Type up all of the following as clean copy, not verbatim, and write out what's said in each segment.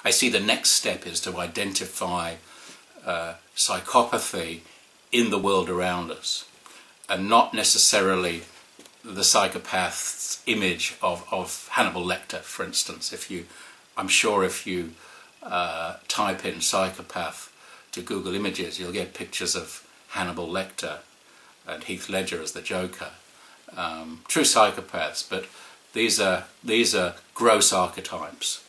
I see the next step is to identify psychopathy in the world around us, and not necessarily the psychopath's image of Hannibal Lecter, for instance. I'm sure if you type in psychopath to Google Images, you'll get pictures of Hannibal Lecter and Heath Ledger as the Joker. True psychopaths, but these are gross archetypes.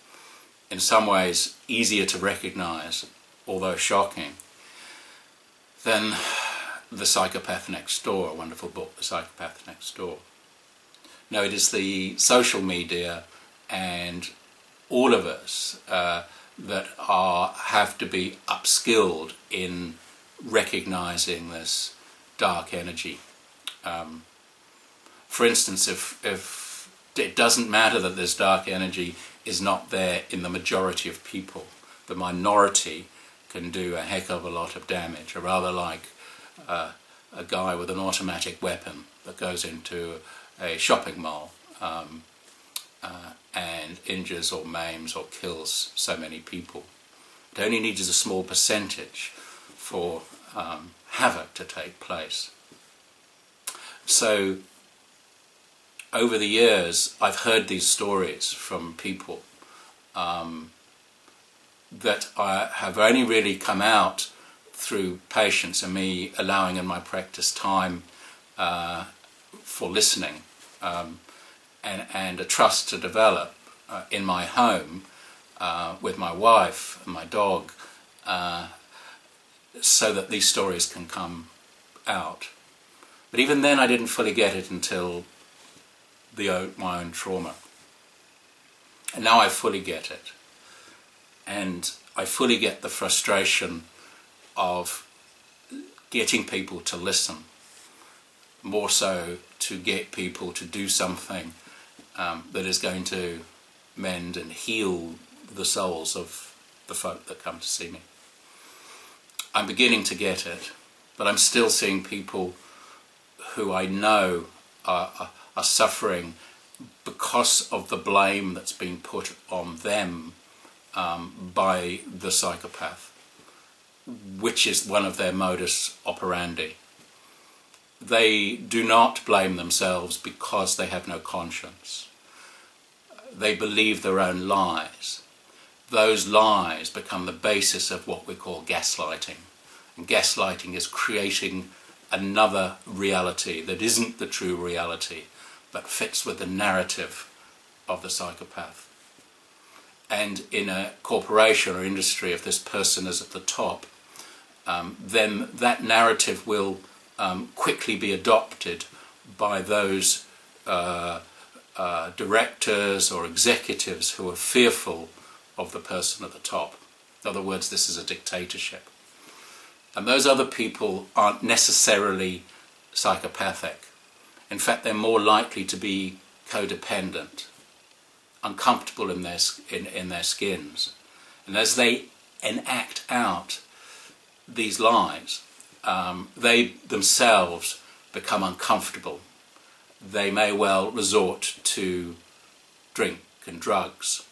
In some ways easier to recognise, although shocking, than The Psychopath Next Door, a wonderful book, The Psychopath Next Door. No, it is the social media and all of us that have to be upskilled in recognising this dark energy. For instance, if it doesn't matter that this dark energy is not there in the majority of people, the minority can do a heck of a lot of damage, or rather like a guy with an automatic weapon that goes into a shopping mall and injures or maims or kills so many people. It only needs a small percentage for havoc to take place. So over the years I've heard these stories from people that have only really come out through patience and me allowing in my practice time for listening and a trust to develop in my home with my wife and my dog, so that these stories can come out. But even then I didn't fully get it until my own trauma. And now I fully get it. And I fully get the frustration of getting people to listen, more so to get people to do something that is going to mend and heal the souls of the folk that come to see me. I'm beginning to get it, but I'm still seeing people who I know are suffering because of the blame that's been put on them by the psychopath, which is one of their modus operandi. They do not blame themselves because they have no conscience. They believe their own lies. Those lies become the basis of what we call gaslighting. And gaslighting is creating another reality that isn't the true reality, but fits with the narrative of the psychopath. And in a corporation or industry, if this person is at the top, then that narrative will quickly be adopted by those directors or executives who are fearful of the person at the top. In other words, this is a dictatorship. And those other people aren't necessarily psychopathic. In fact, they're more likely to be codependent, uncomfortable in their skins. And as they enact out these lies, they themselves become uncomfortable. They may well resort to drink and drugs.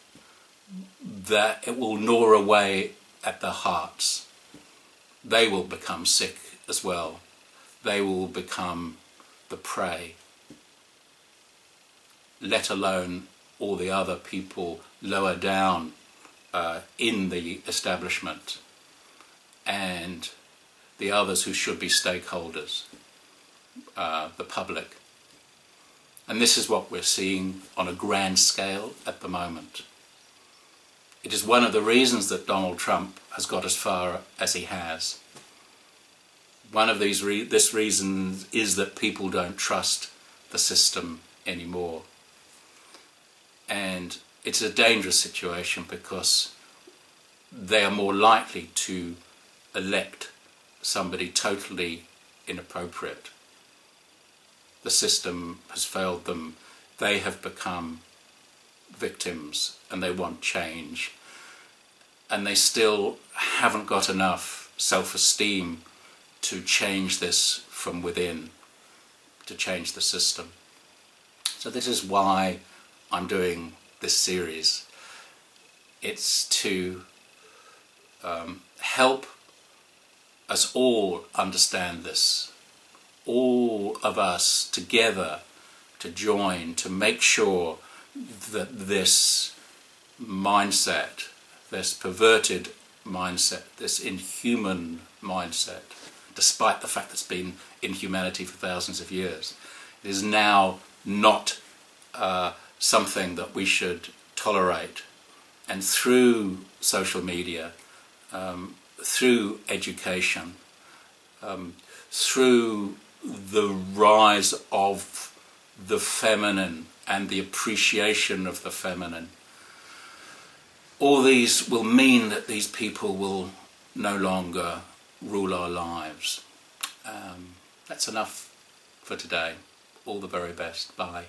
That it will gnaw away at their hearts. They will become sick as well. They will become the prey, let alone all the other people lower down in the establishment and the others who should be stakeholders, the public. And this is what we're seeing on a grand scale at the moment. It is one of the reasons that Donald Trump has got as far as he has. One of this reason is that people don't trust the system anymore. And it's a dangerous situation because they are more likely to elect somebody totally inappropriate. The system has failed them. They have become victims and they want change. And they still haven't got enough self-esteem to change this from within, to change the system. So this is why I'm doing this series. It's to help us all understand this, all of us together to join, to make sure that this mindset, this perverted mindset, this inhuman mindset, despite the fact that it's been in humanity for thousands of years, it is now not something that we should tolerate. And through social media, through education, through the rise of the feminine and the appreciation of the feminine, all these will mean that these people will no longer rule our lives. That's enough for today. All the very best. Bye.